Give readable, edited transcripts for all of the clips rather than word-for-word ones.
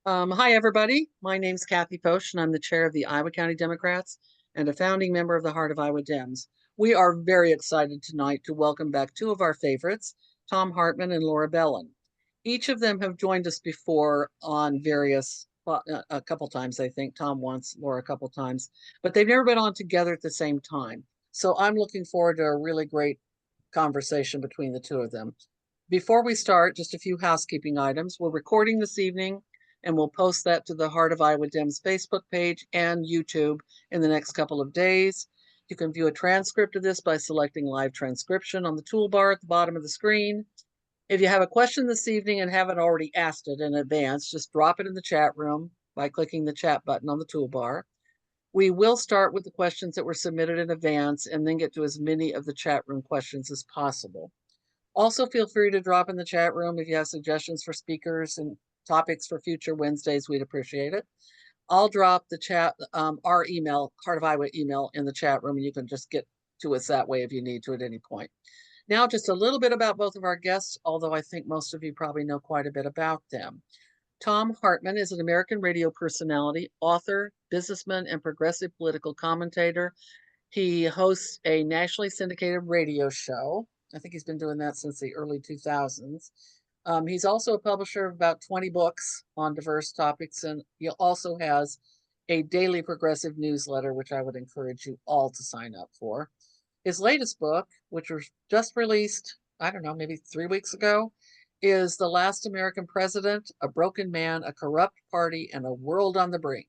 Hi, everybody. My name's Kathy Posch, and I'm the chair of the Iowa County Democrats and a founding member of the Heart of Iowa Dems. We are very excited tonight to welcome back two of our favorites, Thom Hartmann and Laura Belin. Each of them have joined us before on various, a couple times, I think. Thom once, Laura a couple times, but they've never been on together at the same time. So I'm looking forward to a really great conversation between the two of them. Before we start, just a few housekeeping items. We're recording this evening and we'll post that to the Heart of Iowa Dems Facebook page and YouTube in the next couple of days. You can view a transcript of this by selecting live transcription on the toolbar at the bottom of the screen. If you have a question this evening and haven't already asked it in advance, just drop it in the chat room by clicking the chat button on the toolbar. We will start with the questions that were submitted in advance and then get to as many of the chat room questions as possible. Also, feel free to drop in the chat room if you have suggestions for speakers and topics for future Wednesdays. We'd appreciate it. I'll drop the chat, our email, Heart of Iowa email in the chat room, and you can just get to us that way if you need to at any point. Now, just a little bit about both of our guests, although I think most of you probably know quite a bit about them. Thom Hartmann is an American radio personality, author, businessman, and progressive political commentator. He hosts a nationally syndicated radio show. I think he's been doing that since the early 2000s. He's also a publisher of about 20 books on diverse topics, and he also has a daily progressive newsletter, which I would encourage you all to sign up for. His latest book, which was just released, I don't know, maybe 3 weeks ago, is The Last American President, A Broken Man, a Corrupt Party, and a World on the Brink.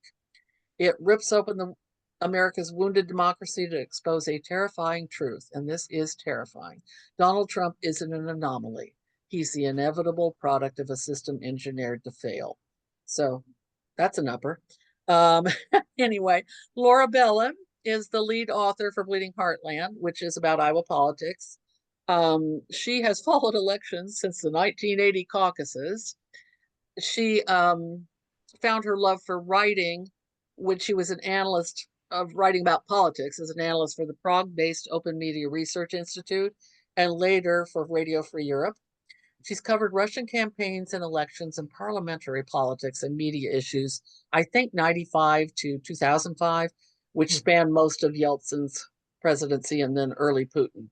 It rips open America's wounded democracy to expose a terrifying truth, and this is terrifying. Donald Trump isn't an anomaly. He's the inevitable product of a system engineered to fail. So that's an upper. Um, anyway, Laura Belin is the lead author for Bleeding Heartland, which is about Iowa politics. She has followed elections since the 1980 caucuses. She found her love for writing when she was an analyst of writing about politics as an analyst for the Prague-based Open Media Research Institute and later for Radio Free Europe. She's covered Russian campaigns and elections and parliamentary politics and media issues, I think 95 to 2005, which spanned most of Yeltsin's presidency and then early Putin.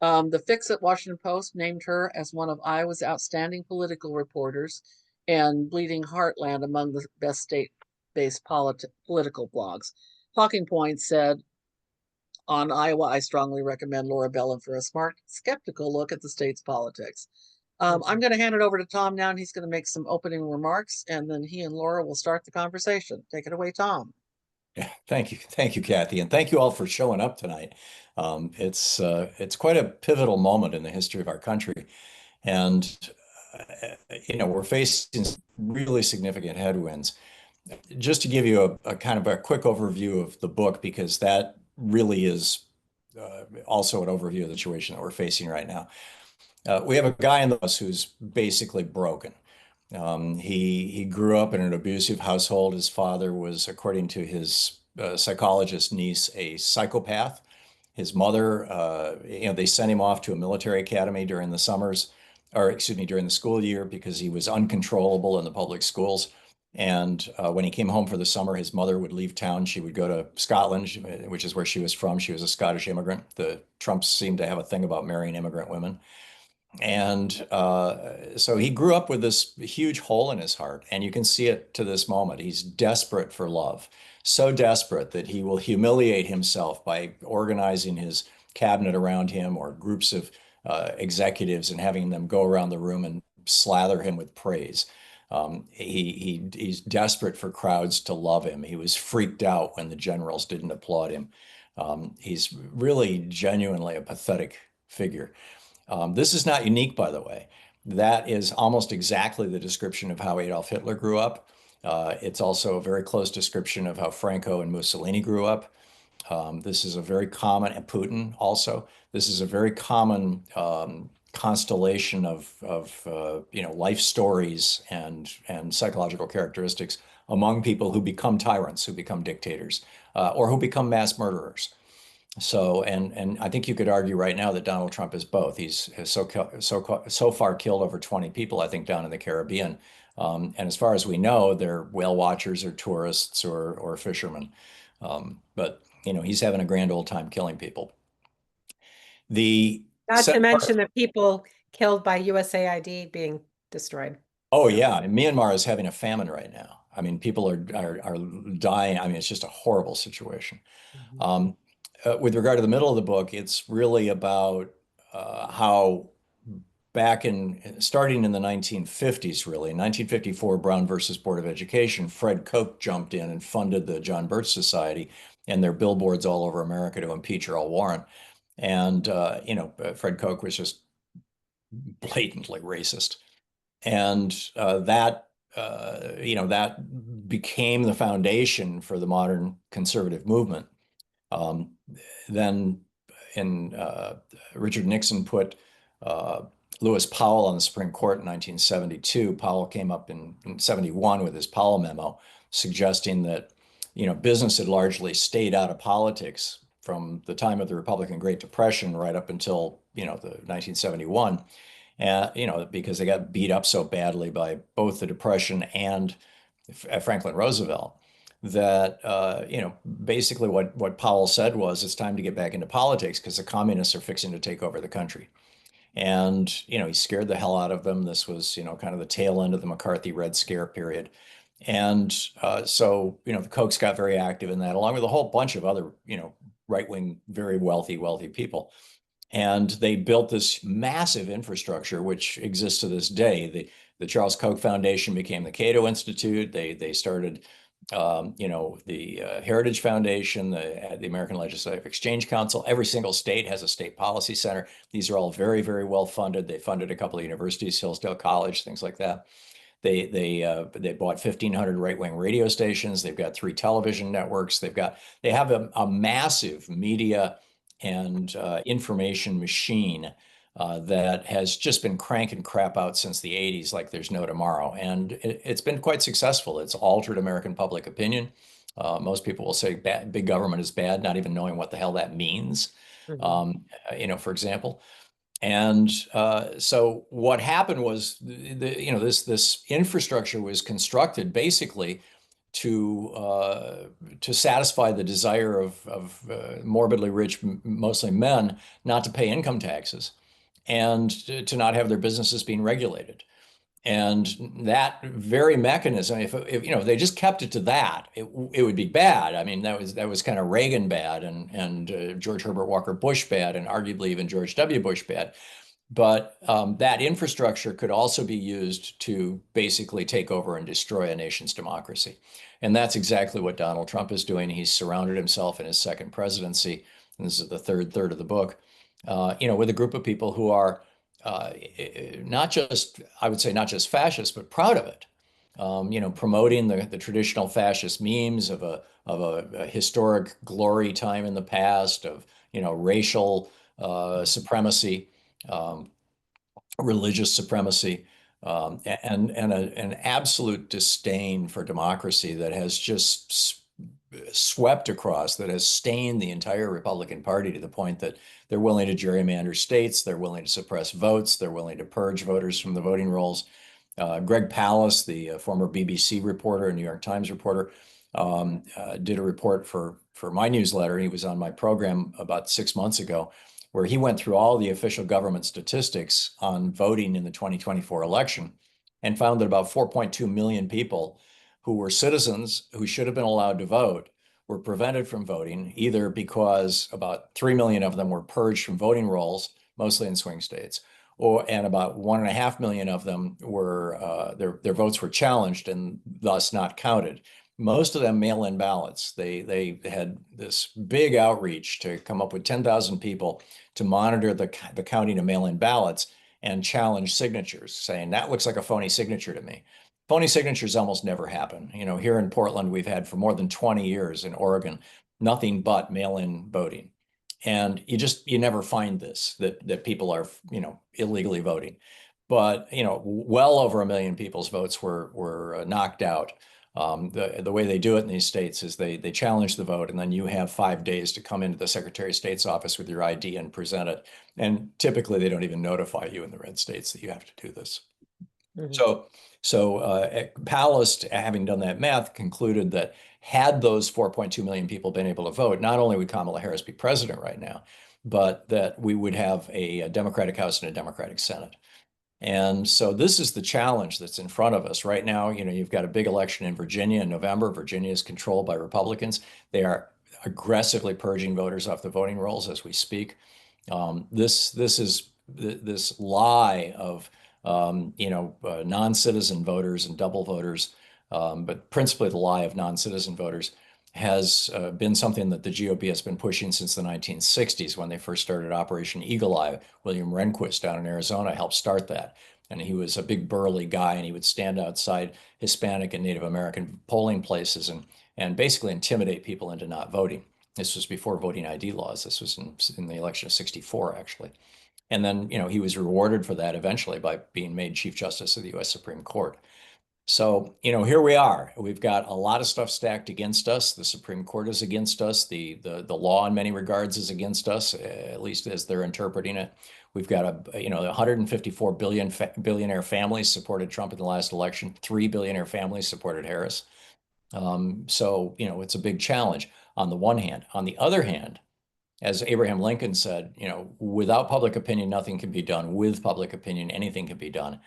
The Fix at Washington Post named her as one of Iowa's outstanding political reporters and Bleeding Heartland among the best state-based political blogs. Talking Points said, on Iowa, I strongly recommend Laura Belin for a smart, skeptical look at the state's politics. I'm going to hand it over to Thom now, and he's going to make some opening remarks, and then he and Laura will start the conversation. Take it away, Thom. Yeah, thank you, Kathy, and thank you all for showing up tonight. It's quite a pivotal moment in the history of our country, and we're facing really significant headwinds. Just to give you a kind of a quick overview of the book, because that really is also an overview of the situation that we're facing right now. We have a guy in the bus who's basically broken. He grew up in an abusive household. His father was, according to his psychologist niece, a psychopath. His mother, they sent him off to a military academy during the summers, or excuse me, during the school year because he was uncontrollable in the public schools. And when he came home for the summer, his mother would leave town. She would go to Scotland, which is where she was from. She was a Scottish immigrant. The Trumps seem to have a thing about marrying immigrant women. And so he grew up with this huge hole in his heart, and you can see it to this moment. He's desperate for love, so desperate that he will humiliate himself by organizing his cabinet around him or groups of executives and having them go around the room and slather him with praise. He's desperate for crowds to love him. He was freaked out when the generals didn't applaud him. He's really genuinely a pathetic figure. This is not unique, by the way. That is almost exactly the description of how Adolf Hitler grew up. It's also a very close description of how Franco and Mussolini grew up. This is a very common, and Putin also, this is a very common constellation of life stories and psychological characteristics among people who become tyrants, who become dictators, or who become mass murderers. So, and I think you could argue right now that Donald Trump is both. He's so far killed over 20 people, I think, down in the Caribbean, And as far as we know, they're whale watchers or tourists or fishermen. But he's having a grand old time killing people. The Not to mention the people killed by USAID being destroyed. Oh yeah, and Myanmar is having a famine right now. I mean, people are dying. I mean, it's just a horrible situation. Mhm. Um, with regard to the middle of the book, it's really about how back in starting in the 1950s, really, 1954, Brown versus Board of Education, Fred Koch jumped in and funded the John Birch Society and their billboards all over America to impeach Earl Warren. And Fred Koch was just blatantly racist. And that became the foundation for the modern conservative movement. Um, then in Richard Nixon put uh, Lewis Powell on the Supreme Court in 1972. Powell came up in 71 with his Powell memo suggesting that business had largely stayed out of politics from the time of the Republican Great Depression right up until the 1971, because they got beat up so badly by both the Depression and Franklin Roosevelt that basically what Powell said was it's time to get back into politics because the communists are fixing to take over the country. And he scared the hell out of them. This was kind of the tail end of the McCarthy Red Scare period. And so the Kochs got very active in that, along with a whole bunch of other right-wing, very wealthy people. And they built this massive infrastructure, which exists to this day. The Charles Koch Foundation became the Cato Institute. They started, the Heritage Foundation, the American Legislative Exchange Council. Every single state has a state policy center. These are all very, very well funded. They funded a couple of universities, Hillsdale College, things like that. They bought 1,500 right-wing radio stations. They've got 3 television networks. They have a massive media and information machine that has just been cranking crap out since the 80s like there's no tomorrow. And it's been quite successful. It's altered American public opinion. Most people will say big government is bad, not even knowing what the hell that means, Mhm. for example. And so what happened was this infrastructure was constructed basically to satisfy the desire of morbidly rich, mostly men, not to pay income taxes and to not have their businesses being regulated. And that very mechanism, if they just kept it to that, it would be bad. I mean, that was kind of Reagan bad and George Herbert Walker Bush bad and arguably even George W. Bush bad. But that infrastructure could also be used to basically take over and destroy a nation's democracy. And that's exactly what Donald Trump is doing. He's surrounded himself in his second presidency, and this is the third of the book, with a group of people who are not just, I would say, not just fascist, but proud of it. Promoting the traditional fascist memes of a historic glory time in the past, of racial supremacy, um, religious supremacy, and an absolute disdain for democracy that has just swept across, that has stained the entire Republican Party to the point that they're willing to gerrymander states, they're willing to suppress votes, they're willing to purge voters from the voting rolls. Greg Palast, the former BBC reporter and New York Times reporter, did a report for my newsletter. He was on my program about 6 months ago, where he went through all the official government statistics on voting in the 2024 election and found that about 4.2 million people who were citizens who should have been allowed to vote were prevented from voting, either because about 3 million of them were purged from voting rolls, mostly in swing states, and about 1.5 million of them were their votes were challenged and thus not counted. Most of them mail-in ballots. They had this big outreach to come up with 10,000 people to monitor the counting of mail-in ballots and challenge signatures, saying that looks like a phony signature to me. Phony signatures almost never happen. Here in Portland, we've had for more than 20 years in Oregon, nothing but mail-in voting. And you never find this, that people are, illegally voting. But, well over 1 million people's votes were knocked out. The way they do it in these states is they challenge the vote, and then you have 5 days to come into the Secretary of State's office with your ID and present it. And typically they don't even notify you in the red states that you have to do this. Mhm. So Palast, having done that math, concluded that had those 4.2 million people been able to vote, not only would Kamala Harris be president right now, but that we would have a Democratic House and a Democratic Senate. And so this is the challenge that's in front of us right now. You've got a big election in Virginia in November. Virginia is controlled by Republicans. They are aggressively purging voters off the voting rolls as we speak. This lie of non-citizen voters and double voters, but principally the lie of non-citizen voters has been something that the GOP has been pushing since the 1960s when they first started Operation Eagle Eye. William Rehnquist down in Arizona helped start that. And he was a big burly guy, and he would stand outside Hispanic and Native American polling places and basically intimidate people into not voting. This was before voting ID laws. This was in the election of 64, actually. And then, he was rewarded for that eventually by being made Chief Justice of the U.S. Supreme Court. So, here we are. We've got a lot of stuff stacked against us. The Supreme Court is against us. The law in many regards is against us, at least as they're interpreting it. We've got 154 billionaire families supported Trump in the last election. 3 billionaire families supported Harris. So, it's a big challenge on the one hand. On the other hand, as Abraham Lincoln said, without public opinion, nothing can be done. With public opinion, anything can be done.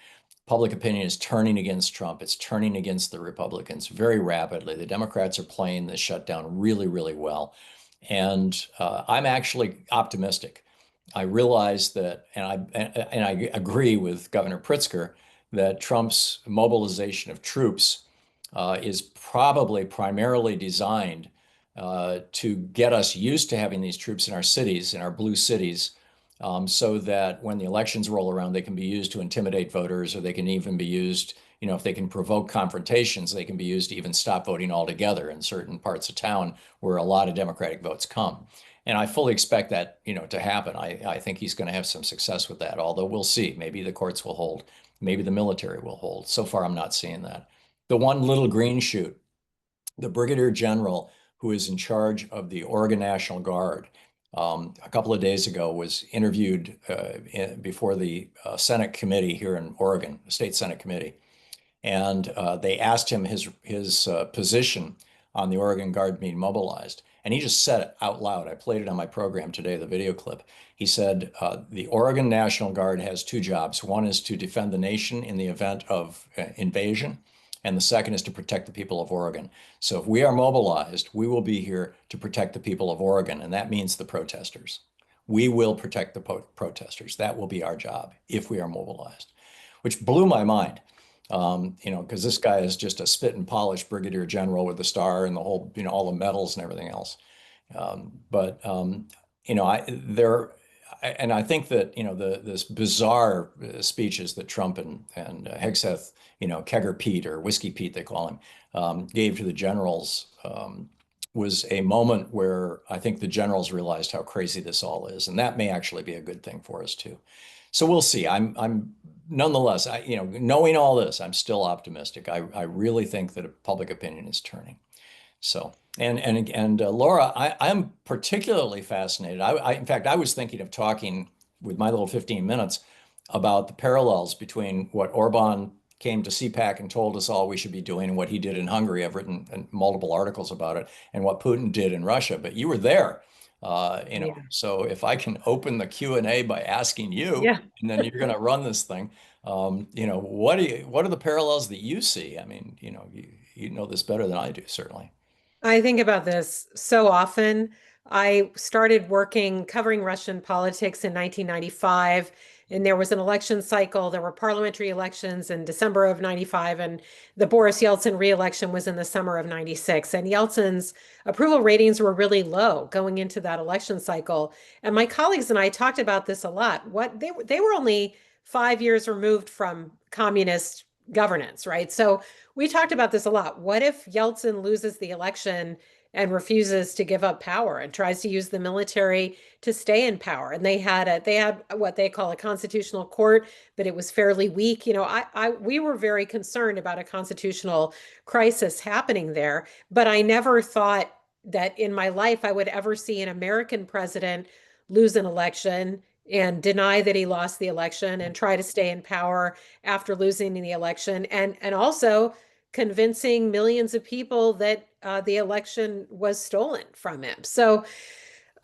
Public opinion is turning against Trump. It's turning against the Republicans very rapidly. The Democrats are playing the shutdown really, really well. And I'm actually optimistic. I realize that, and I agree with Governor Pritzker, that Trump's mobilization of troops is probably primarily designed to get us used to having these troops in our cities, in our blue cities, so that when the elections roll around, they can be used to intimidate voters, or they can even be used, if they can provoke confrontations, they can be used to even stop voting altogether in certain parts of town where a lot of Democratic votes come. And I fully expect that, to happen. I think he's going to have some success with that, although we'll see. Maybe the courts will hold. Maybe the military will hold. So far, I'm not seeing that. The one little green shoot, the Brigadier General who is in charge of the Oregon National Guard, a couple of days ago was interviewed before the Senate committee here in Oregon, the state Senate committee. And they asked him his position on the Oregon Guard being mobilized. And he just said it out loud. I played it on my program today, the video clip. He said, the Oregon National Guard has two jobs. One is to defend the nation in the event of invasion, and the second is to protect the people of Oregon. So if we are mobilized, we will be here to protect the people of Oregon, and that means the protesters. We will protect the protesters. That will be our job if we are mobilized, which blew my mind. Because this guy is just a spit and polish brigadier general with the star and the whole, all the medals and everything else. I think that, this bizarre speeches that Trump and Hegseth, Kegger Pete or Whiskey Pete, they call him, gave to the generals, was a moment where I think the generals realized how crazy this all is. And that may actually be a good thing for us too. So we'll see. I'm nonetheless, knowing all this, I'm still optimistic. I really think that public opinion is turning. So, and Laura, I'm particularly fascinated. In fact, I was thinking of talking with my little 15 minutes about the parallels between what Orban came to CPAC and told us all we should be doing and what he did in Hungary. I've written multiple articles about it, and what Putin did in Russia. But you were there. Yeah. So if I can open the Q&A by asking you, Yeah. and then you're going to run this thing, what are the parallels that you see? I mean, you know this better than I do, certainly. I think about this so often. I started covering Russian politics in 1995, and there was an election cycle. There were parliamentary elections in December of 95, and the Boris Yeltsin re-election was in the summer of 96. And Yeltsin's approval ratings were really low going into that election cycle. And my colleagues and I talked about this a lot. They were only 5 years removed from communist governance, right? So we talked about this a lot. What if Yeltsin loses the election and refuses to give up power and tries to use the military to stay in power? And they had what they call a constitutional court, but it was fairly weak. We were very concerned about a constitutional crisis happening there, but I never thought that in my life I would ever see an American president lose an election and deny that he lost the election and try to stay in power after losing the election, and also convincing millions of people that the election was stolen from him. So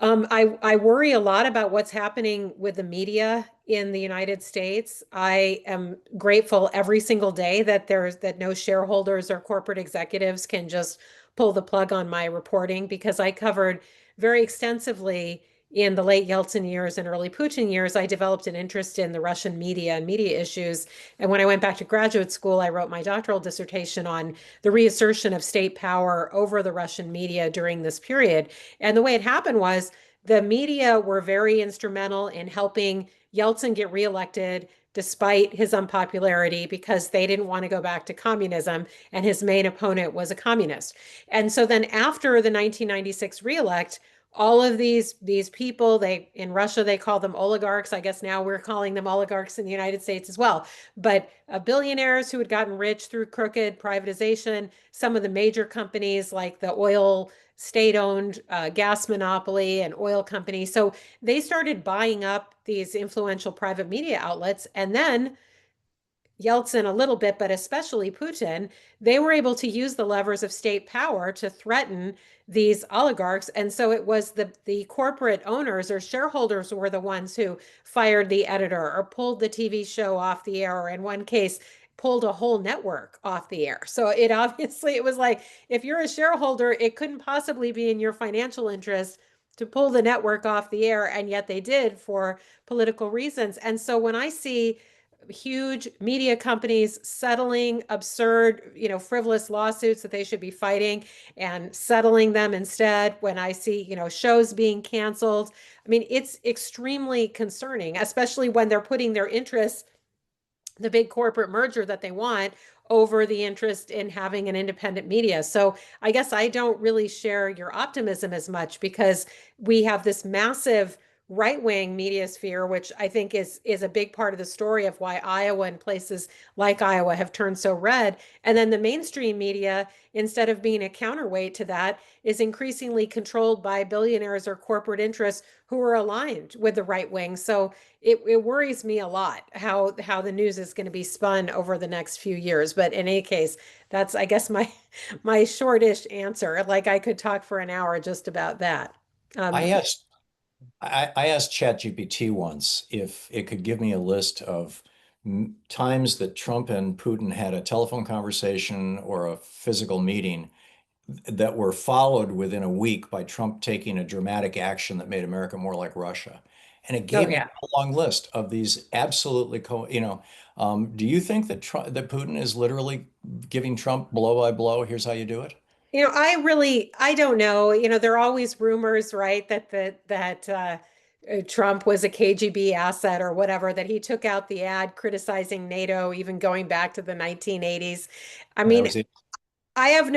I worry a lot about what's happening with the media in the United States. I am grateful every single day that no shareholders or corporate executives can just pull the plug on my reporting, because I covered very extensively in the late Yeltsin years and early Putin years. I developed an interest in the Russian media and media issues. And when I went back to graduate school, I wrote my doctoral dissertation on the reassertion of state power over the Russian media during this period. And the way it happened was the media were very instrumental in helping Yeltsin get reelected despite his unpopularity, because they didn't want to go back to communism, and his main opponent was a communist. And so then after the 1996 reelect, all of these people, they in Russia they call them oligarchs. I guess now we're calling them oligarchs in the United States as well. But billionaires who had gotten rich through crooked privatization, some of the major companies like the oil state-owned gas monopoly and oil company. So they started buying up these influential private media outlets, and then Yeltsin a little bit, but especially Putin, they were able to use the levers of state power to threaten these oligarchs. And so it was the corporate owners or shareholders were the ones who fired the editor or pulled the TV show off the air, or in one case, pulled a whole network off the air. So it was like, if you're a shareholder, it couldn't possibly be in your financial interest to pull the network off the air. And yet they did for political reasons. And so when I see huge media companies settling absurd, frivolous lawsuits that they should be fighting and settling them instead, when I see, shows being canceled, I mean, it's extremely concerning, especially when they're putting their interests, the big corporate merger that they want, over the interest in having an independent media. So I guess I don't really share your optimism as much, because we have this massive right-wing media sphere, which I think is a big part of the story of why Iowa and places like Iowa have turned so red. And then the mainstream media, instead of being a counterweight to that, is increasingly controlled by billionaires or corporate interests who are aligned with the right wing. So it worries me a lot how the news is going to be spun over the next few years. But in any case, that's, I guess, my shortish answer. Like, I could talk for an hour just about that. I asked I asked ChatGPT once if it could give me a list of times that Trump and Putin had a telephone conversation or a physical meeting that were followed within a week by Trump taking a dramatic action that made America more like Russia. And it Oh gave me yeah. a long list of these absolutely, do you think that that Putin is literally giving Trump blow by blow? Here's how you do it. I don't know. There are always rumors, right, that Trump was a KGB asset or whatever, that he took out the ad criticizing NATO, even going back to the 1980s. I That mean, was it. I have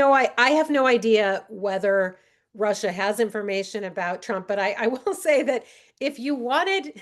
no idea whether Russia has information about Trump, but I will say that if you wanted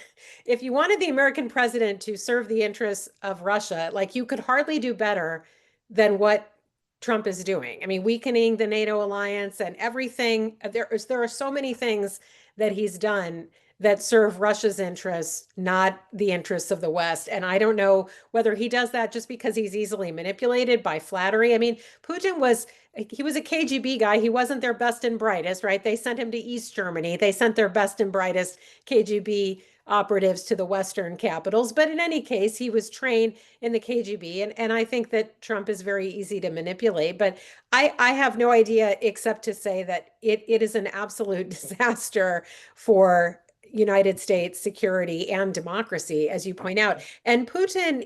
the American president to serve the interests of Russia, like, you could hardly do better than what Trump is doing. I mean, weakening the NATO alliance and everything. There are so many things that he's done that serve Russia's interests, not the interests of the West. And I don't know whether he does that just because he's easily manipulated by flattery. I mean, Putin was a KGB guy. He wasn't their best and brightest, right? They sent him to East Germany. They sent their best and brightest KGB operatives to the Western capitals. But in any case, he was trained in the KGB. And I think that Trump is very easy to manipulate. But I have no idea, except to say that it is an absolute disaster for United States security and democracy, as you point out. And Putin,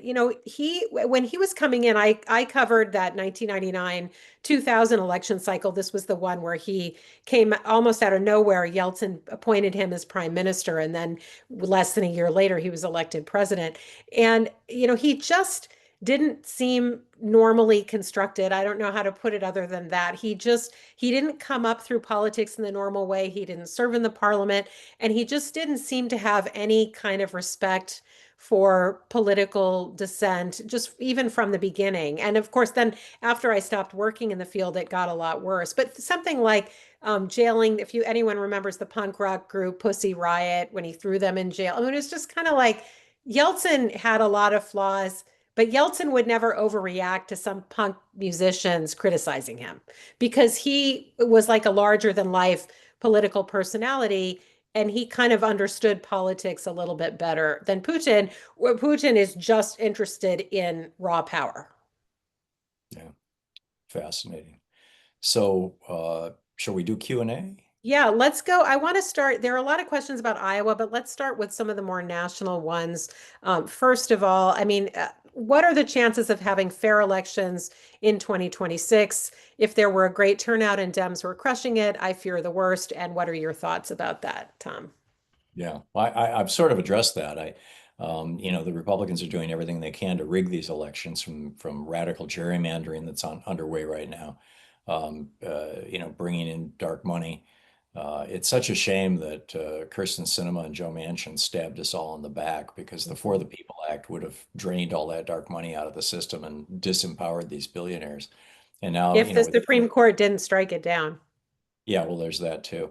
when he was coming in, I covered that 1999 2000 election cycle. This was the one where he came almost out of nowhere. Yeltsin appointed him as prime minister, and then less than a year later, he was elected president. And he just didn't seem normally constructed. I don't know how to put it other than that. He didn't come up through politics in the normal way. He didn't serve in the parliament, and he just didn't seem to have any kind of respect for political dissent, just even from the beginning. And of course, then after I stopped working in the field, it got a lot worse. But something like jailing, if anyone remembers the punk rock group Pussy Riot, when he threw them in jail, I mean, it was just kind of like Yeltsin had a lot of flaws, but Yeltsin would never overreact to some punk musicians criticizing him because he was like a larger than life political personality, and he kind of understood politics a little bit better than Putin, where Putin is just interested in raw power. Yeah, fascinating. So, shall we do Q&A? Yeah, let's go. I want to start. There are a lot of questions about Iowa, but let's start with some of the more national ones. First of all, I mean, what are the chances of having fair elections in 2026? If there were a great turnout and Dems were crushing it, I fear the worst. And what are your thoughts about that, Thom? Yeah, I've sort of addressed that. The Republicans are doing everything they can to rig these elections from radical gerrymandering that's underway right now. Bringing in dark money. It's such a shame that Kirsten Sinema and Joe Manchin stabbed us all in the back because the For the People Act would have drained all that dark money out of the system and disempowered these billionaires. And now, If the Supreme Court didn't strike it down. yeah, well, there's that too.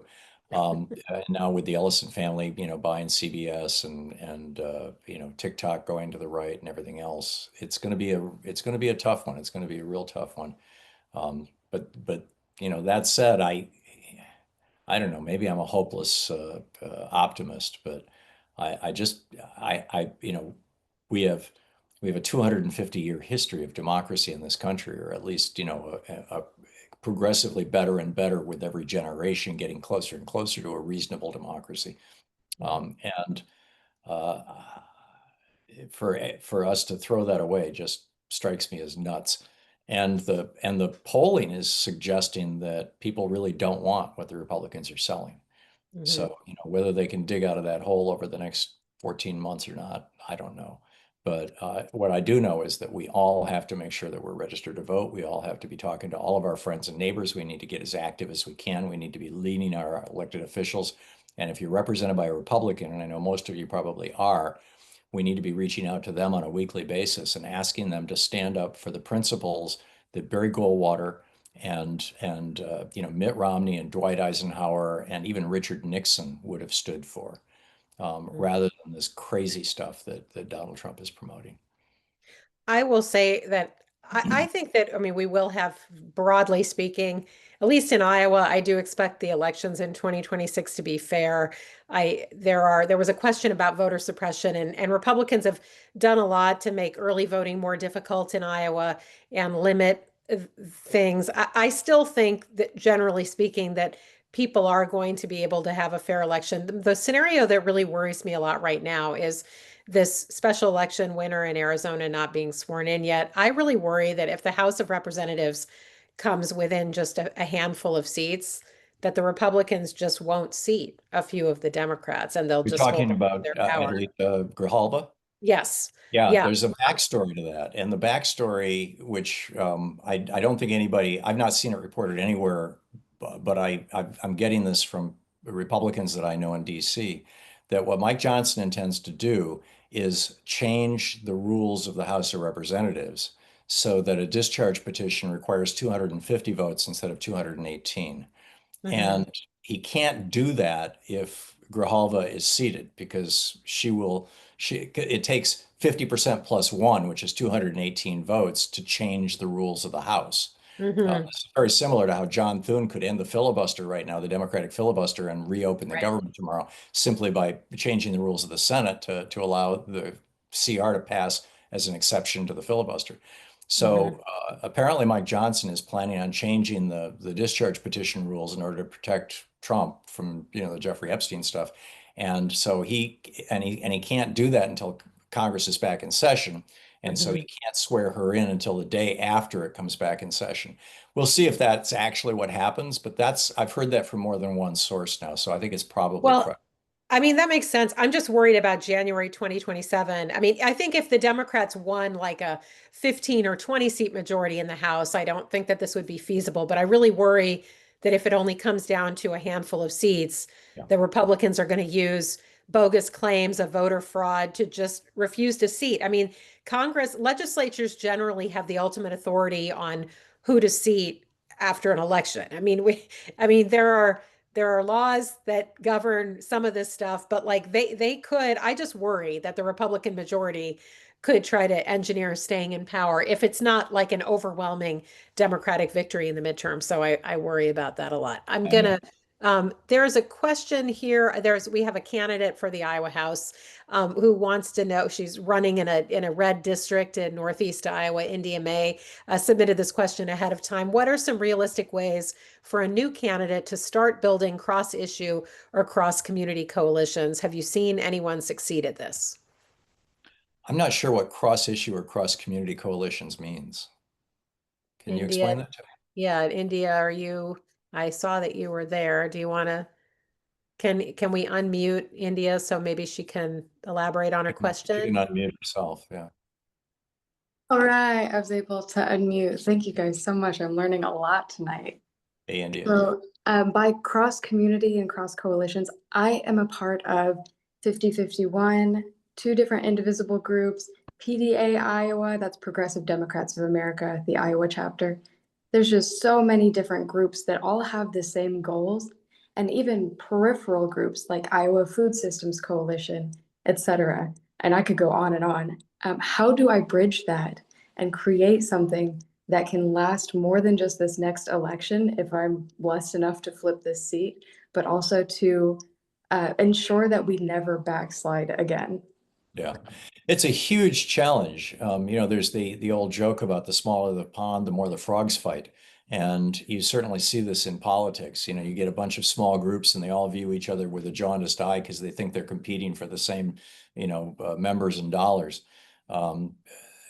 Now with the Ellison family, buying CBS and TikTok going to the right and everything else, it's going to be a tough one. It's going to be a real tough one. But that said, I don't know. Maybe I'm a hopeless optimist, but I just we have we have a 250-year history of democracy in this country, or at least a progressively better and better with every generation, getting closer and closer to a reasonable democracy. And uh, for us to throw that away just strikes me as nuts. And the polling is suggesting that people really don't want what the Republicans are selling. Mhm. So, whether they can dig out of that hole over the next 14 months or not, I don't know. But what I do know is that we all have to make sure that we're registered to vote. We all have to be talking to all of our friends and neighbors. We need to get as active as we can. We need to be leading our elected officials. And if you're represented by a Republican, and I know most of you probably are, we need to be reaching out to them on a weekly basis and asking them to stand up for the principles that Barry Goldwater and Mitt Romney and Dwight Eisenhower and even Richard Nixon would have stood for, rather than this crazy stuff that Donald Trump is promoting. I will say that I think that, I mean, we will have, broadly speaking, at least in Iowa, I do expect the elections in 2026 to be fair. There was a question about voter suppression, and Republicans have done a lot to make early voting more difficult in Iowa and limit things. I still think that, generally speaking, that people are going to be able to have a fair election. The scenario that really worries me a lot right now is this special election winner in Arizona not being sworn in yet. I really worry that if the House of Representatives comes within just a handful of seats, that the Republicans just won't seat a few of the Democrats and they'll You're just hold talking on to about their power. Adelita Grijalva? Yes. Yeah, Yeah. there's a backstory to that. And the backstory, which I don't think I've not seen it reported anywhere, but I'm getting this from Republicans that I know in DC, that what Mike Johnson intends to do is change the rules of the House of Representatives so that a discharge petition requires 250 votes instead of 218. Mhm. And he can't do that if Grijalva is seated because it takes 50% plus one, which is 218 votes, to change the rules of the House. Mhm. This is very similar to how John Thune could end the filibuster right now, the Democratic filibuster, and reopen the Right. government tomorrow simply by changing the rules of the Senate to allow the CR to pass as an exception to the filibuster. Mhm. So apparently, Mike Johnson is planning on changing the discharge petition rules in order to protect Trump from the Jeffrey Epstein stuff, and so he can't do that until Congress is back in session, and so he Mhm. can't swear her in until the day after it comes back in session. We'll see if that's actually what happens, but I've heard that from more than one source now, so I think it's probably Well, correct. I mean, that makes sense. I'm just worried about January 2027. I mean, I think if the Democrats won like a 15 or 20 seat majority in the House, I don't think that this would be feasible. But I really worry that if it only comes down to a handful of seats, Yeah. the Republicans are going to use bogus claims of voter fraud to just refuse to seat. I mean, legislatures generally have the ultimate authority on who to seat after an election. I mean, there are laws that govern some of this stuff, but like they could, I just worry that the Republican majority could try to engineer staying in power if it's not like an overwhelming Democratic victory in the midterm. So I worry about that a lot. There's a question here. We have a candidate for the Iowa House who wants to know. She's running in a red district in Northeast Iowa. India May submitted this question ahead of time. What are some realistic ways for a new candidate to start building cross-issue or cross-community coalitions? Have you seen anyone succeed at this? I'm not sure what cross-issue or cross-community coalitions means. Can you India, explain that to me? yeah, India, I saw that you were there. Do you want to, can we unmute India so maybe she can elaborate on her She can question? unmute herself, yeah. All right, I was able to unmute. Thank you guys so much. I'm learning a lot tonight. Hey, India. So, by cross community and cross coalitions, I am a part of 5051, two different indivisible groups, PDA Iowa, that's Progressive Democrats of America, the Iowa chapter. There's just so many different groups that all have the same goals, and even peripheral groups like Iowa Food Systems Coalition, etc. And I could go on and on. How do I bridge that and create something that can last more than just this next election if I'm blessed enough to flip this seat, but also to ensure that we never backslide again? Yeah, it's a huge challenge. There's the old joke about the smaller the pond, the more the frogs fight. And you certainly see this in politics. You get a bunch of small groups and they all view each other with a jaundiced eye because they think they're competing for the same, members and dollars. Um,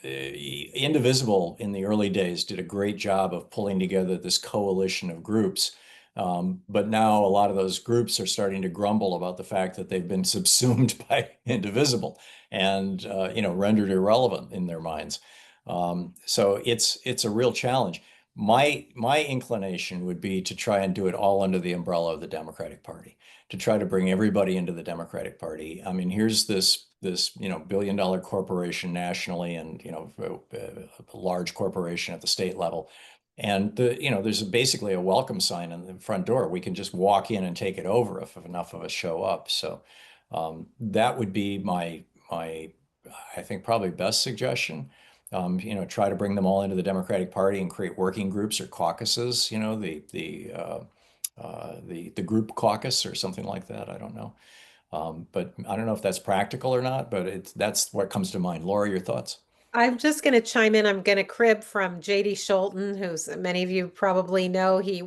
Indivisible in the early days did a great job of pulling together this coalition of groups. But now a lot of those groups are starting to grumble about the fact that they've been subsumed by Indivisible and rendered irrelevant in their minds. So it's a real challenge. My inclination would be to try and do it all under the umbrella of the Democratic Party, to try to bring everybody into the Democratic Party. I mean, here's this billion-dollar corporation nationally, and a large corporation at the state level. And there's basically a welcome sign on the front door. We can just walk in and take it over if enough of us show up. So that would be my I think probably best suggestion. Try to bring them all into the Democratic Party and create working groups or caucuses. The group caucus or something like that. I don't know, but I don't know if that's practical or not. But that's what comes to mind. Laura, your thoughts? I'm just going to chime in. I'm going to crib from JD Scholten, who's many of you probably know. He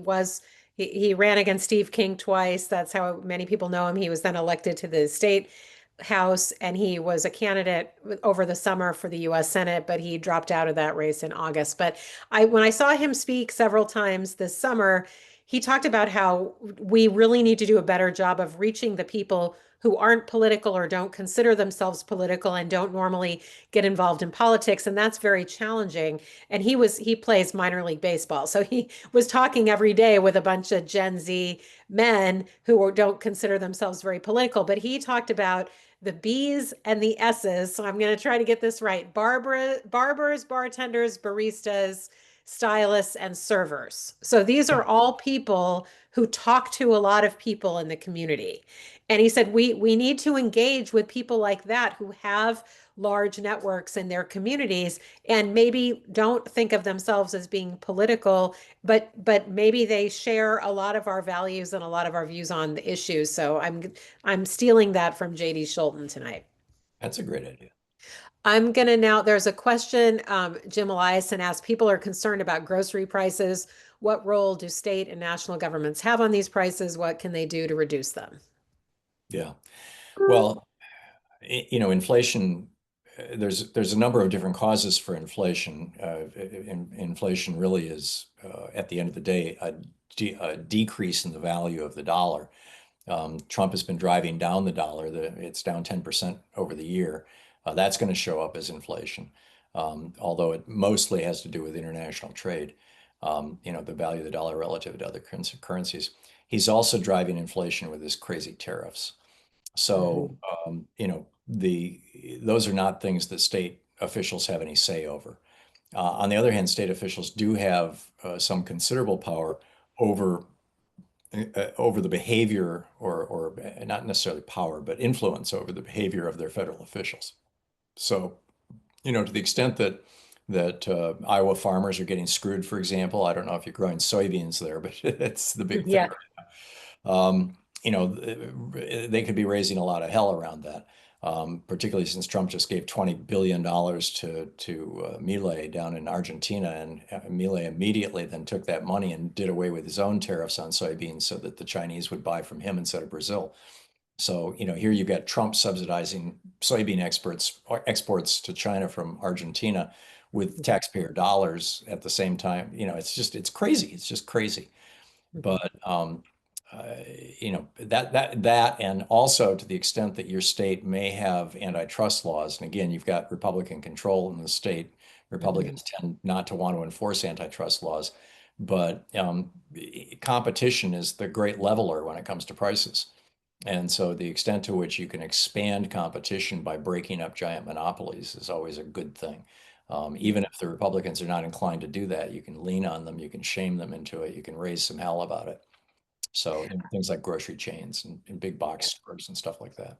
ran against Steve King twice. That's how many people know him. He was then elected to the state house, and he was a candidate over the summer for the US Senate, but he dropped out of that race in August. But when I saw him speak several times this summer, he talked about how we really need to do a better job of reaching the people who aren't political or don't consider themselves political and don't normally get involved in politics, and that's very challenging. And he plays minor league baseball, so he was talking every day with a bunch of Gen Z men who don't consider themselves very political. But he talked about the B's and the S's. So I'm going to try to get this right. Barbers, bartenders, baristas, stylists, and servers. So these are all people who talk to a lot of people in the community. And he said, we need to engage with people like that who have large networks in their communities and maybe don't think of themselves as being political, but maybe they share a lot of our values and a lot of our views on the issues. So I'm stealing that from JD Scholten tonight. That's a great idea. I'm gonna now, there's a question, Jim Eliason asked, people are concerned about grocery prices. What role do state and national governments have on these prices? What can they do to reduce them? Yeah. Well, inflation, there's a number of different causes for inflation. Inflation really is, at the end of the day, a decrease in the value of the dollar. Trump has been driving down the dollar. It's down 10% over the year. That's going to show up as inflation, although it mostly has to do with international trade. The value of the dollar relative to other currencies. He's also driving inflation with his crazy tariffs. So, those are not things that state officials have any say over. On the other hand, state officials do have some considerable power over over the behavior, or not necessarily power, but influence over the behavior of their federal officials. So, to the extent that Iowa farmers are getting screwed, for example, I don't know if you're growing soybeans there, but it's the big thing. Yeah. Um, they could be raising a lot of hell around that, particularly since Trump just gave $20 billion to Milei down in Argentina, and Milei immediately then took that money and did away with his own tariffs on soybeans so that the Chinese would buy from him instead of Brazil. So, here you've got Trump subsidizing soybean exports to China from Argentina with taxpayer dollars at the same time. It's crazy. It's just crazy. But uh, that, and also to the extent that your state may have antitrust laws, and again, you've got Republican control in the state. Republicans tend not to want to enforce antitrust laws, but competition is the great leveler when it comes to prices. And so the extent to which you can expand competition by breaking up giant monopolies is always a good thing. Even if the Republicans are not inclined to do that, you can lean on them, you can shame them into it, you can raise some hell about it. So things like grocery chains and big box stores and stuff like that.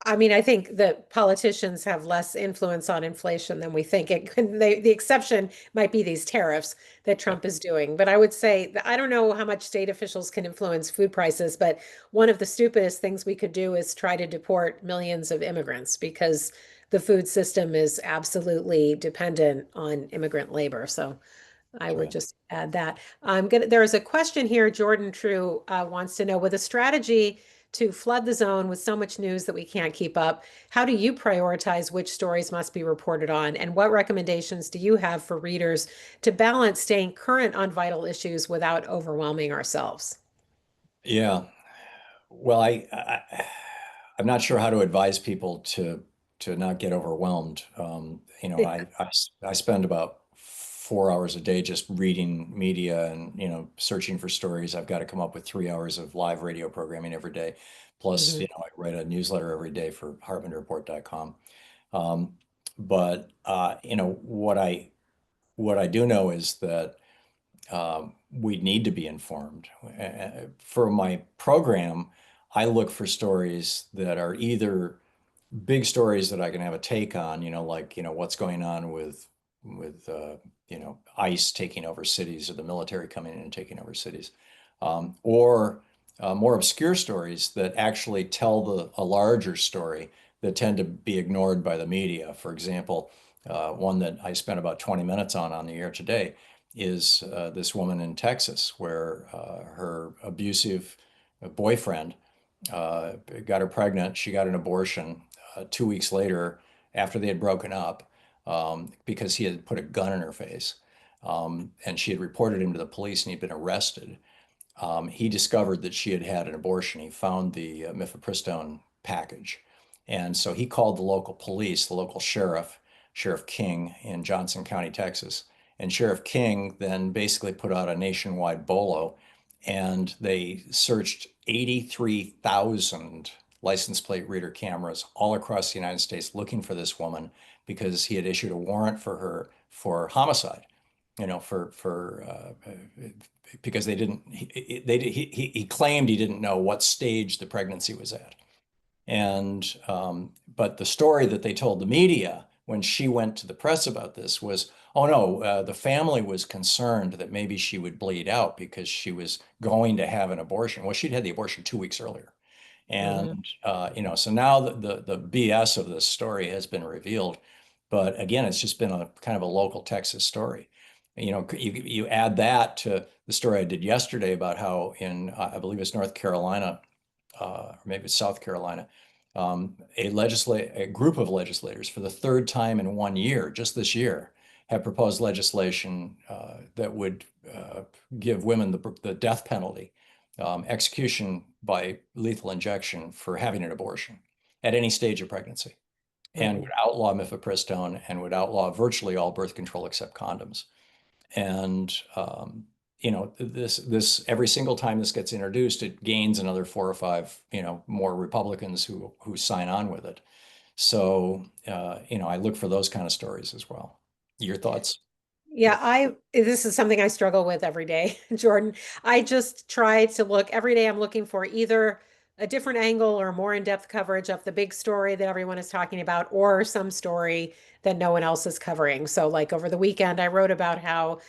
I mean, I think that politicians have less influence on inflation than we think. The exception might be these tariffs that Trump is doing. But I would say that I don't know how much state officials can influence food prices, but one of the stupidest things we could do is try to deport millions of immigrants, because the food system is absolutely dependent on immigrant labor. So I would Right. just add that. There's a question here. Jordan True wants to know, with a strategy to flood the zone with so much news that we can't keep up, how do you prioritize which stories must be reported on? And what recommendations do you have for readers to balance staying current on vital issues without overwhelming ourselves? Yeah. Well, I'm not sure how to advise people to not get overwhelmed. I spend about 4 hours a day just reading media and searching for stories. I've got to come up with 3 hours of live radio programming every day. Plus, Mhm. I write a newsletter every day for HartmanReport.com. But what I do know is that we need to be informed. For my program, I look for stories that are either big stories that I can have a take on, like, what's going on with ICE taking over cities, or the military coming in and taking over cities, or more obscure stories that actually tell a larger story that tend to be ignored by the media. For example, one that I spent about 20 minutes on the air today is this woman in Texas, where her abusive boyfriend got her pregnant. She got an abortion 2 weeks later after they had broken up, because he had put a gun in her face. And she had reported him to the police, and he'd been arrested. He discovered that she had had an abortion. He found the mifepristone package. And so he called the local police, the local sheriff, Sheriff King in Johnson County, Texas. And Sheriff King then basically put out a nationwide bolo, and they searched 83,000 license plate reader cameras all across the United States looking for this woman, because he had issued a warrant for her for homicide, because he claimed he didn't know what stage the pregnancy was at. And but the story that they told the media when she went to the press about this was, oh no, the family was concerned that maybe she would bleed out because she was going to have an abortion. Well, she'd had the abortion 2 weeks earlier. Mhm. And so now the BS of this story has been revealed. But again, it's just been a kind of a local Texas story. You add that to the story I did yesterday about how in I believe it's North Carolina, or maybe it's South Carolina, a group of legislators for the third time in 1 year, just this year, have proposed legislation that would give women the death penalty, execution by lethal injection for having an abortion at any stage of pregnancy, and would outlaw mifepristone and would outlaw virtually all birth control except condoms. And this every single time this gets introduced, it gains another 4 or 5, more Republicans who sign on with it. So, I look for those kind of stories as well. Your thoughts? Yeah, this is something I struggle with every day, Jordan. I just try to look every day. I'm looking for either a different angle or more in-depth coverage of the big story that everyone is talking about, or some story that no one else is covering. So, like over the weekend, I wrote about how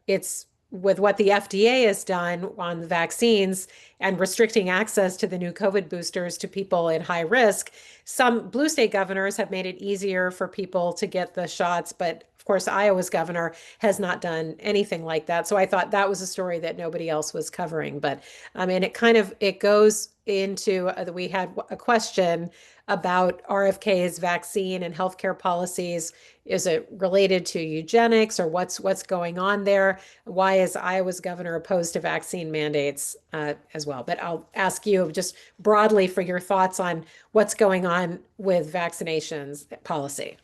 it's with what the FDA has done on the vaccines and restricting access to the new COVID boosters to people in high risk. Some blue state governors have made it easier for people to get the shots, but of course, Iowa's governor has not done anything like that. So I thought that was a story that nobody else was covering. But I mean, it goes into we had a question about RFK's vaccine and healthcare policies. Is it related to eugenics, or what's going on there? Why is Iowa's governor opposed to vaccine mandates as well? But I'll ask you just broadly for your thoughts on what's going on with vaccinations policy.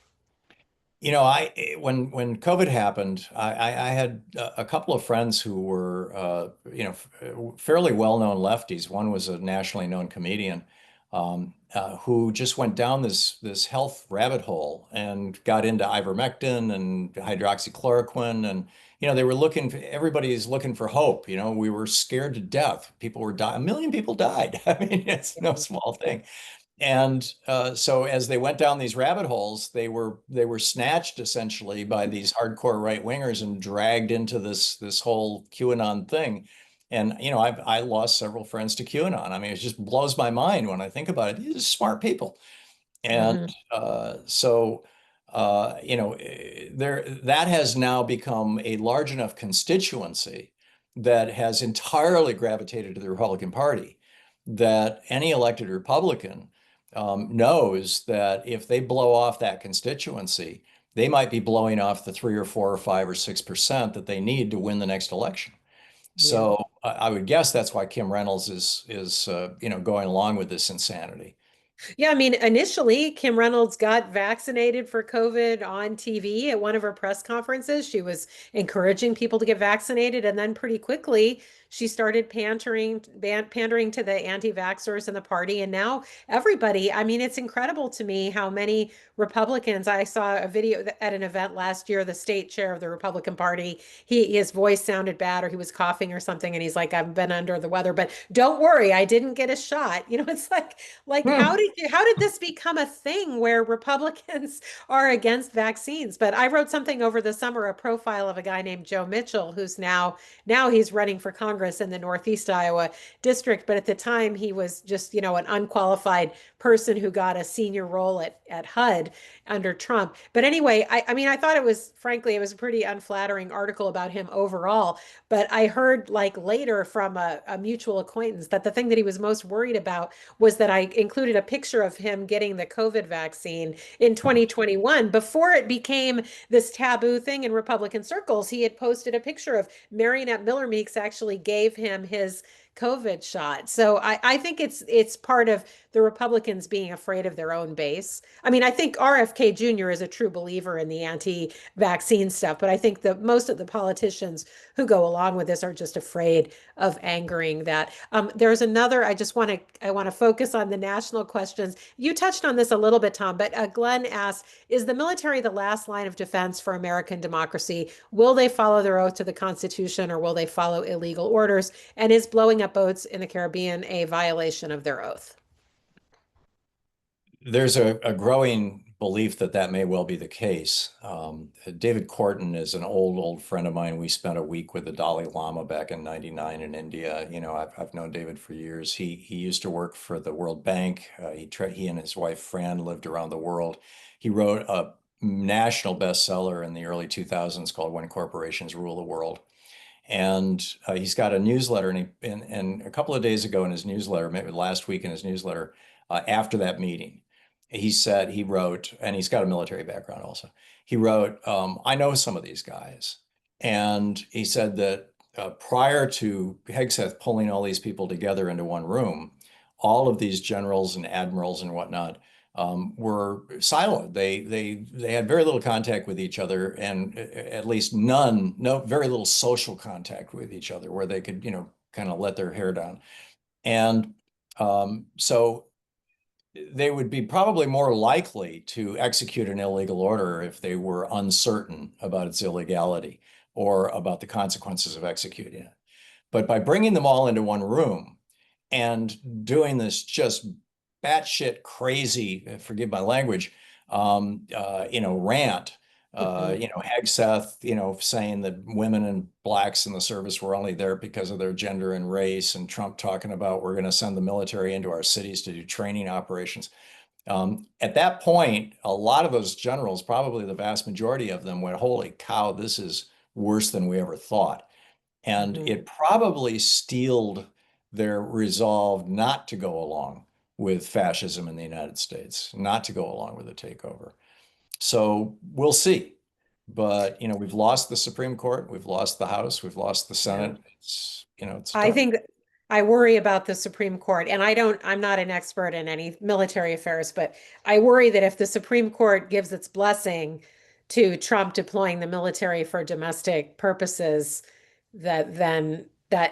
When COVID happened, I had a couple of friends who were, fairly well-known lefties. One was a nationally known comedian, who just went down this health rabbit hole and got into ivermectin and hydroxychloroquine, and they were everybody's looking for hope. We were scared to death. People were dying. 1 million people died. I mean, it's no small thing. And so as they went down these rabbit holes, they were snatched essentially by these hardcore right wingers and dragged into this whole QAnon thing. And I lost several friends to QAnon. I mean, it just blows my mind when I think about it. These are smart people. And Mhm. so that has now become a large enough constituency that has entirely gravitated to the Republican Party, that any elected Republican knows that if they blow off that constituency, they might be blowing off the 3 or 4 or 5 or 6% that they need to win the next election. Yeah. So I would guess that's why Kim Reynolds is going along with this insanity. Yeah, I mean, initially, Kim Reynolds got vaccinated for COVID on TV at one of her press conferences. She was encouraging people to get vaccinated, and then pretty quickly, she started pandering to the anti-vaxxers in the party. And now everybody, I mean, it's incredible to me how many Republicans. I saw a video at an event last year, the state chair of the Republican Party, his voice sounded bad, or he was coughing or something, and he's like, I've been under the weather, but don't worry, I didn't get a shot. It's like Hmm. how did this become a thing where Republicans are against vaccines? But I wrote something over the summer, a profile of a guy named Joe Mitchell, who's now he's running for Congress in the Northeast Iowa district. But at the time, he was just, an unqualified person who got a senior role at HUD under Trump. But anyway, I mean, I thought frankly, it was a pretty unflattering article about him overall. But I heard like later from a mutual acquaintance that the thing that he was most worried about was that I included a picture of him getting the COVID vaccine in 2021. Before it became this taboo thing in Republican circles, he had posted a picture of Marionette Miller Meeks actually gave him his COVID shot. So I think it's part of the Republicans being afraid of their own base. I mean, I think RFK Jr. is a true believer in the anti-vaccine stuff, but I think that most of the politicians who go along with this are just afraid of angering that. There's another. I want to focus on the national questions. You touched on this a little bit, Thom, but Glenn asked, "Is the military the last line of defense for American democracy? Will they follow their oath to the Constitution, or will they follow illegal orders? And is blowing up boats in the Caribbean a violation of their oath?" There's a growing belief that that may well be the case. David Corton is an old friend of mine. We spent a week with the Dalai Lama back in '99 in India. I've known David for years. He used to work for the World Bank. He and his wife Fran lived around the world. He wrote a national bestseller in the early 2000s called When Corporations Rule the World. And he's got a newsletter, and a couple of days ago in his newsletter, maybe last week in his newsletter, after that meeting, he wrote, and he's got a military background also. He wrote, I know some of these guys. And he said that prior to Hegseth pulling all these people together into one room, all of these generals and admirals and whatnot were silent. They had very little contact with each other, and at least very little social contact with each other, where they could, kind of let their hair down. And so they would be probably more likely to execute an illegal order if they were uncertain about its illegality or about the consequences of executing it. But by bringing them all into one room and doing this just batshit crazy, forgive my language, rant, Hegseth, saying that women and blacks in the service were only there because of their gender and race, and Trump talking about we're going to send the military into our cities to do training operations. At that point, a lot of those generals, probably the vast majority of them, went, holy cow, this is worse than we ever thought. And it probably steeled their resolve not to go along with fascism in the United States, not to go along with the takeover. So we'll see. But, we've lost the Supreme Court, we've lost the House, we've lost the Senate. It's I done. think I worry about the Supreme Court, and I'm not an expert in any military affairs, but I worry that if the Supreme Court gives its blessing to Trump deploying the military for domestic purposes, that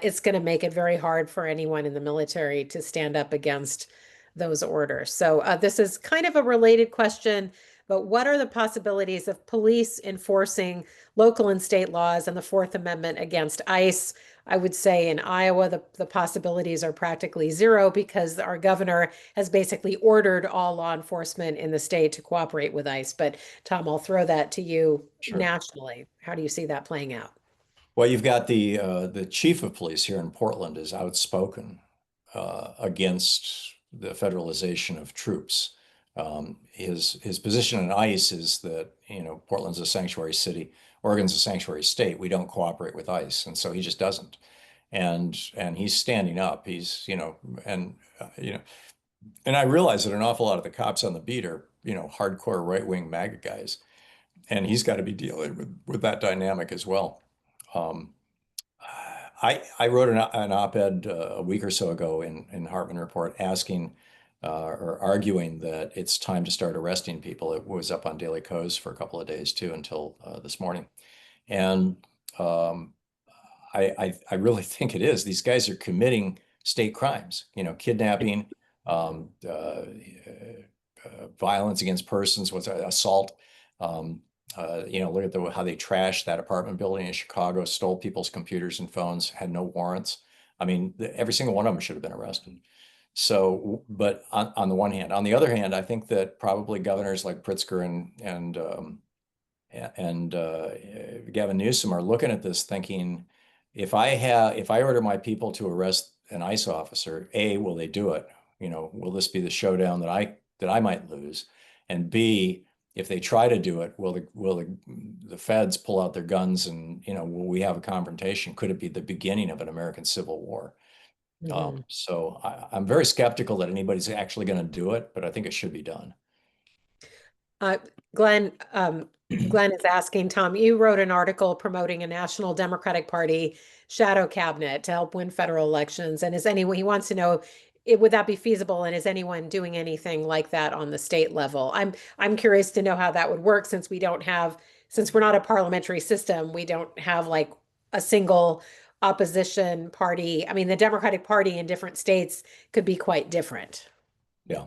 it's going to make it very hard for anyone in the military to stand up against those orders. So this is kind of a related question, but what are the possibilities of police enforcing local and state laws and the Fourth Amendment against ICE? I would say in Iowa, the possibilities are practically zero because our governor has basically ordered all law enforcement in the state to cooperate with ICE. But Thom, I'll throw that to you nationally. How do you see that playing out? Well, you've got the chief of police here in Portland is outspoken against the federalization of troops. His position in ICE is that Portland's a sanctuary city, Oregon's a sanctuary state. We don't cooperate with ICE, and so he just doesn't. And he's standing up. And I realize that an awful lot of the cops on the beat are hardcore right-wing MAGA guys, and he's got to be dealing with that dynamic as well. I wrote an op-ed a week or so ago in Hartmann Report asking or arguing that it's time to start arresting people. It was up on Daily Kos for a couple of days too until this morning. And I really think it is. These guys are committing state crimes, kidnapping, violence against persons, assault. Look at how they trashed that apartment building in Chicago, stole people's computers and phones, had no warrants. I mean, every single one of them should have been arrested. So, but on the one hand, on the other hand, I think that probably governors like Pritzker and Gavin Newsom are looking at this thinking, if I order my people to arrest an ICE officer, A, will they do it? Will this be the showdown that I might lose? And B, if they try to do it, will the feds pull out their guns and will we have a confrontation? Could it be the beginning of an American Civil War? So I'm very skeptical that anybody's actually going to do it, but I think it should be done. Glenn is asking, Thom, you wrote an article promoting a national Democratic Party shadow cabinet to help win federal elections. And he wants to know, would that be feasible? And is anyone doing anything like that on the state level? I'm curious to know how that would work since we're not a parliamentary system, we don't have like a single opposition party. I mean, the Democratic Party in different states could be quite different. Yeah.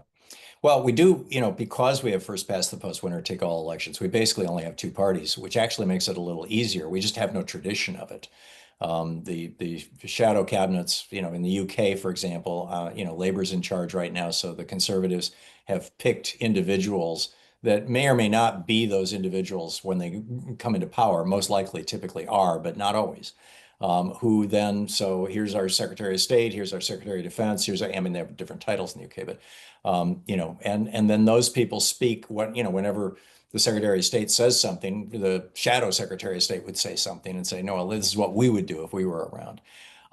Well, we do, because we have first past the post, winner take all elections, we basically only have two parties, which actually makes it a little easier. We just have no tradition of it. The shadow cabinets, in the UK, for example, Labour's in charge right now. So the Conservatives have picked individuals that may or may not be those individuals when they come into power, most likely typically are, but not always. So here's our Secretary of State, here's our Secretary of Defense, they have different titles in the UK, but, and then those people speak whenever the Secretary of State says something, the shadow Secretary of State would say something and say, no, this is what we would do if we were around.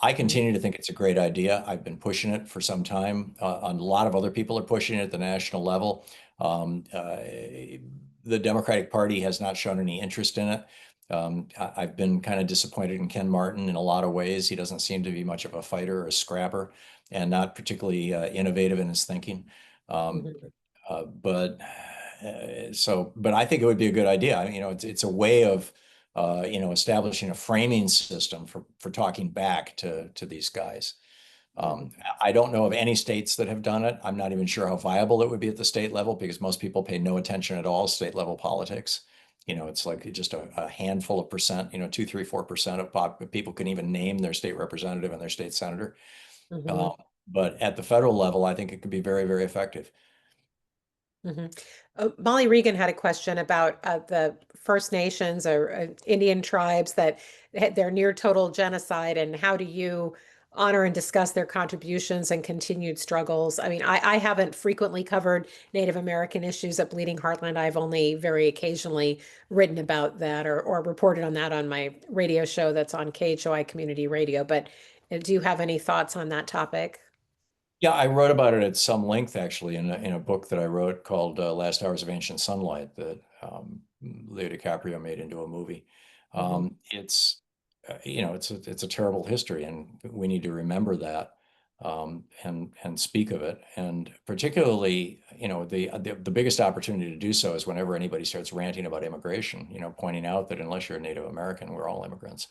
I continue to think it's a great idea. I've been pushing it for some time. A lot of other people are pushing it at the national level. The Democratic Party has not shown any interest in it. I've been kind of disappointed in Ken Martin in a lot of ways. He doesn't seem to be much of a fighter or a scrapper and not particularly innovative in his thinking. But but I think it would be a good idea. You know, it's a way of you know, establishing a framing system for talking back to these guys. I don't know of any states that have done it. I'm not even sure how viable it would be at the state level because most people pay no attention at all to state level politics. You know, it's like just a handful of percent, you know, 2, 3, 4% of people can even name their state representative and their state senator. Mhm. But at the federal level, I think it could be very, very effective. Molly Regan had a question about the First Nations or Indian tribes that they're near total genocide, and how do you honor and discuss their contributions and continued struggles? I mean, I haven't frequently covered Native American issues at Bleeding Heartland. I've only very occasionally written about that or reported on that on my radio show that's on KHOI Community Radio. But do you have any thoughts on that topic? Yeah, I wrote about it at some length actually in a book that I wrote called Last Hours of Ancient Sunlight that Leo DiCaprio made into a movie. It's you know, it's a terrible history, and we need to remember that and speak of it. And particularly, you know, the biggest opportunity to do so is whenever anybody starts ranting about immigration. You know, pointing out that unless you're a Native American, we're all immigrants.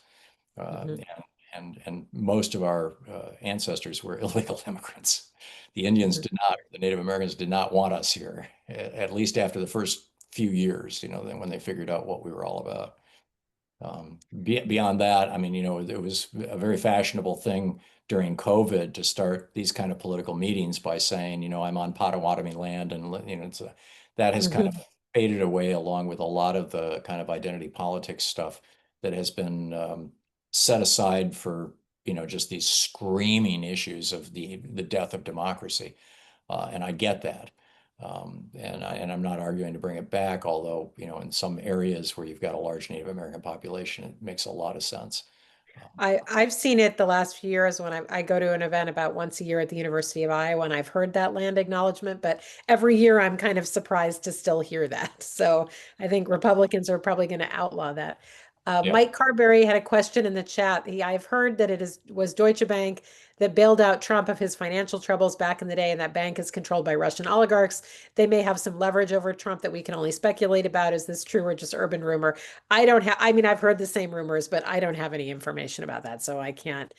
Mhm. And most of our ancestors were illegal immigrants. The Indians did not, the Native Americans did not want us here, at least after the first few years, you know, then when they figured out what we were all about. Beyond that, I mean, you know, it was a very fashionable thing during COVID to start these kind of political meetings by saying, you know, I'm on Potawatomi land, and you know, that has kind of faded away along with a lot of the kind of identity politics stuff that has been set aside for, you know, just these screaming issues of the death of democracy, and I get that. And I'm not arguing to bring it back, although, you know, in some areas where you've got a large Native American population, it makes a lot of sense. I've seen it the last few years when I go to an event about once a year at the University of Iowa, and I've heard that land acknowledgement, but every year I'm kind of surprised to still hear that. So I think Republicans are probably going to outlaw that. Yeah. Mike Carberry had a question in the chat. I've heard that was Deutsche Bank that bailed out Trump of his financial troubles back in the day, and that bank is controlled by Russian oligarchs. They may have some leverage over Trump that we can only speculate about. Is this true or just urban rumor? I don't have, I mean, I've heard the same rumors, but I don't have any information about that. So I can't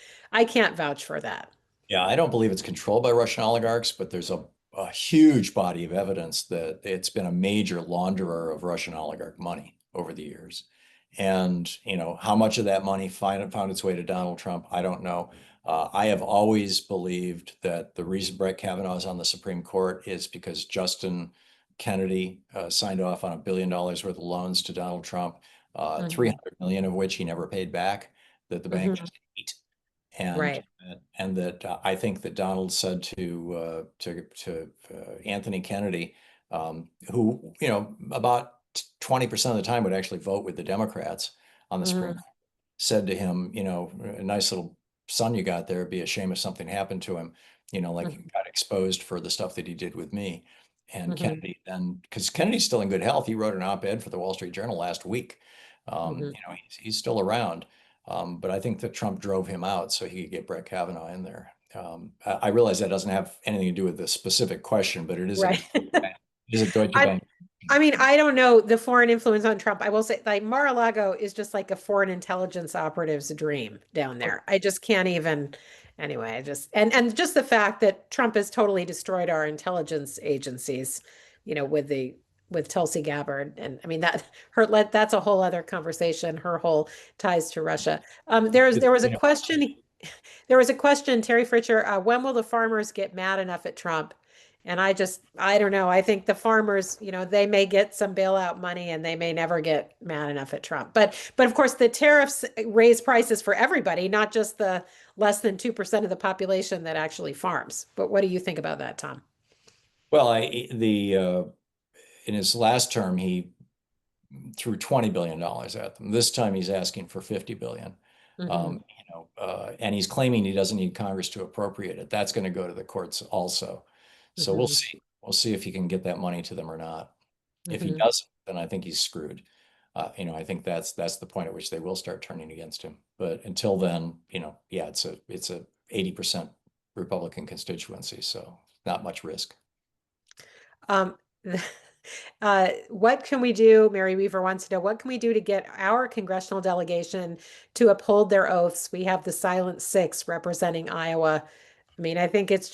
vouch for that. Yeah, I don't believe it's controlled by Russian oligarchs, but there's a huge body of evidence that it's been a major launderer of Russian oligarch money over the years. And, you know, how much of that money found its way to Donald Trump, I don't know. I have always believed that the reason Brett Kavanaugh is on the Supreme Court is because Justin Kennedy signed off on $1 billion worth of loans to Donald Trump, 300 million of which he never paid back, that the bank just ate. And Right. and that I think that Donald said to Anthony Kennedy, who, you know, about 20% of the time would actually vote with the Democrats on the Supreme Court, said to him, you know, a nice little son you got there. It'd be a shame if something happened to him, you know, like he got exposed for the stuff that he did with me. And Kennedy then, because Kennedy's still in good health, he wrote an op-ed for the Wall Street Journal last week. You know, he's still around. But I think that Trump drove him out so he could get Brett Kavanaugh in there. I realize that doesn't have anything to do with the specific question, but it is Right. it is a Deutsche I, Bank. I mean, I don't know the foreign influence on Trump. I will say, like, Mar-a-Lago is just like a foreign intelligence operative's dream down there. I just can't even. Anyway, I just and just the fact that Trump has totally destroyed our intelligence agencies, you know, with Tulsi Gabbard, and I mean that's a whole other conversation. Her whole ties to Russia. There was a You know, question. There was a question, Terry Fritcher, when will the farmers get mad enough at Trump? And I don't know. I think the farmers, you know, they may get some bailout money and they may never get mad enough at Trump. But of course, the tariffs raise prices for everybody, not just the less than 2% of the population that actually farms. But what do you think about that, Tom? well, in his last term, he threw $20 billion at them. This time, he's asking for 50 billion. You know, and he's claiming he doesn't need Congress to appropriate it. That's going to go to the courts also. So we'll see. We'll see if he can get that money to them or not. If he doesn't, then I think he's screwed. You know, I think that's the point at which they will start turning against him. But until then, you know, yeah, it's a 80% Republican constituency, so not much risk. What can we do? Mary Weaver wants to know, what can we do to get our congressional delegation to uphold their oaths? We have the Silent Six representing Iowa. I mean, I think it's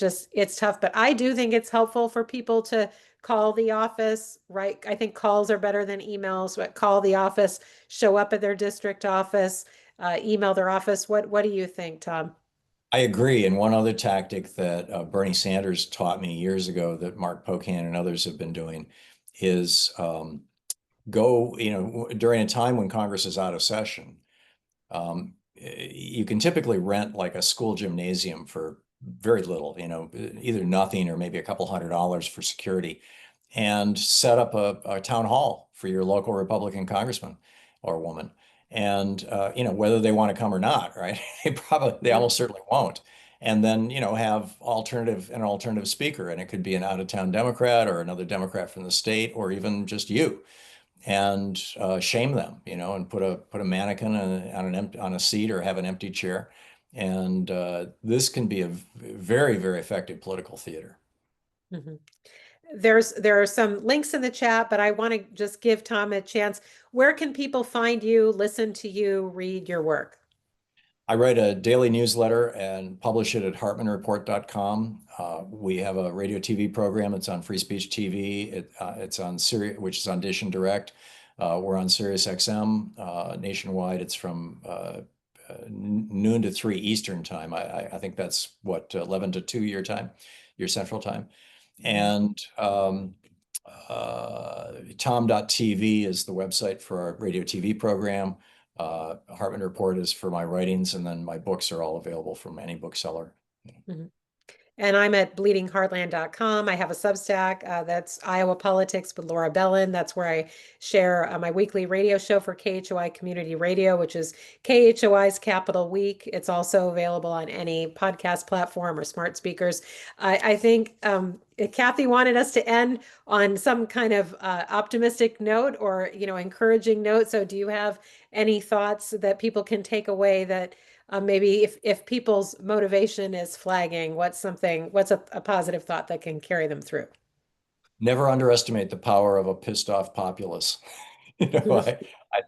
tough, but I do think it's helpful for people to call the office, right? I think calls are better than emails, but call the office, show up at their district office, email their office. What do you think, Thom? I agree. And one other tactic that Bernie Sanders taught me years ago that Mark Pocan and others have been doing is go, during a time when Congress is out of session, you can typically rent like a school gymnasium for very little, either nothing or maybe a couple $100s for security, and set up a town hall for your local Republican congressman or woman. And whether they want to come or not, right? They almost certainly won't. And then, have an alternative speaker, and it could be an out-of-town Democrat or another Democrat from the state, or even just you, and shame them, and put a mannequin on a seat or have an empty chair. And this can be a very, very effective political theater. Mhm. There are some links in the chat, but I want to just give Thom a chance. Where can people find you, listen to you, read your work? I write a daily newsletter and publish it at hartmannreport.com. We have a radio TV program that's on Free Speech TV. It's on Sirius, which is on Dish and Direct. We're on Sirius XM nationwide. It's from noon to 3 Eastern time. I think that's what 11 to 2 your time, your Central time. And tom.tv is the website for our radio TV program. Hartmann Report is for my writings, and then my books are all available from any bookseller. Mhm. And I'm at bleedingheartland.com. I have a Substack that's Iowa Politics with Laura Belin. That's where I share my weekly radio show for KHOI Community Radio, which is KHOI's Capital Week. It's also available on any podcast platform or smart speakers. I think Kathy wanted us to end on some kind of optimistic note or encouraging note. So do you have any thoughts that people can take away that maybe if people's motivation is flagging, what's a positive thought that can carry them through? Never underestimate the power of a pissed off populace. I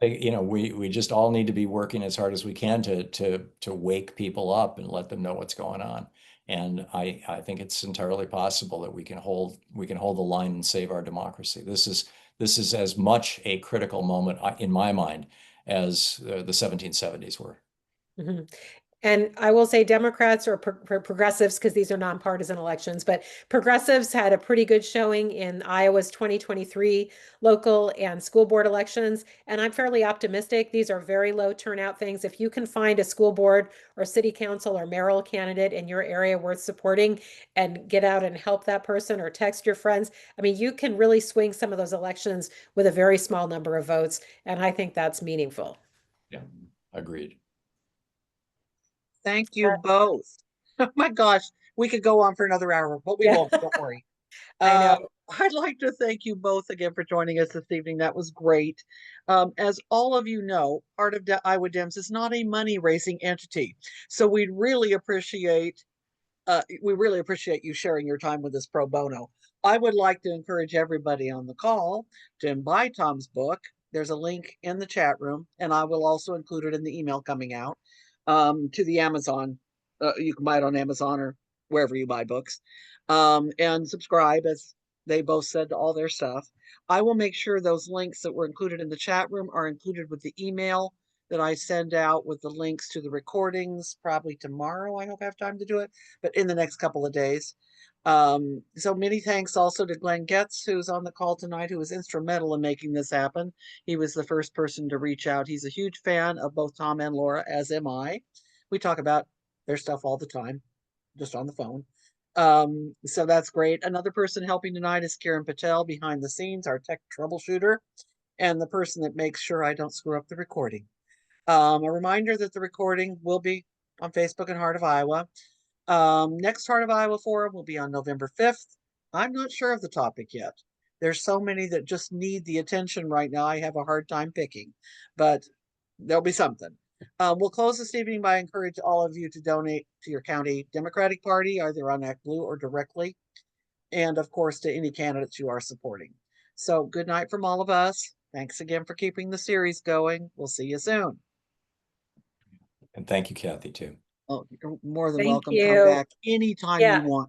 think, we just all need to be working as hard as we can to wake people up and let them know what's going on. And I think it's entirely possible that we can hold the line and save our democracy. This is as much a critical moment in my mind as the 1770s were. Mm-hmm. And I will say Democrats or progressives, because these are nonpartisan elections, but progressives had a pretty good showing in Iowa's 2023 local and school board elections. And I'm fairly optimistic. These are very low turnout things. If you can find a school board or city council or mayoral candidate in your area worth supporting and get out and help that person or text your friends, I mean, you can really swing some of those elections with a very small number of votes. And I think that's meaningful. Yeah, agreed. Thank you both. Oh my gosh, we could go on for another hour, but we won't. Don't worry. I know. I'd like to thank you both again for joining us this evening. That was great. As all of you know, Heart of Iowa Dems is not a money-raising entity, so we really appreciate you sharing your time with us pro bono. I would like to encourage everybody on the call to buy Thom's book. There's a link in the chat room, and I will also include it in the email coming out to the Amazon. You can buy it on Amazon or wherever you buy books, and subscribe, as they both said, to all their stuff. I will make sure those links that were included in the chat room are included with the email that I send out with the links to the recordings probably tomorrow. I hope I have time to do it, but in the next couple of days. So many thanks also to Glenn Getz, who's on the call tonight, who was instrumental in making this happen. He was the first person to reach out. He's a huge fan of both Thom and Laura, as am I. We talk about their stuff all the time, just on the phone. So that's great. Another person helping tonight is Karen Patel behind the scenes, our tech troubleshooter, and the person that makes sure I don't screw up the recording. A reminder that the recording will be on Facebook and Heart of Iowa. Next Heart of Iowa Forum will be on November 5th. I'm not sure of the topic yet. There's so many that just need the attention right now. I have a hard time picking, but there'll be something. We'll close this evening by encouraging all of you to donate to your county Democratic Party, either on ActBlue or directly. and of course to any candidates you are supporting. So good night from all of us. Thanks again for keeping the series going. We'll see you soon. And thank you, Kathy, too. Oh, you're more than Thank welcome. Come you. back anytime you Yeah. want.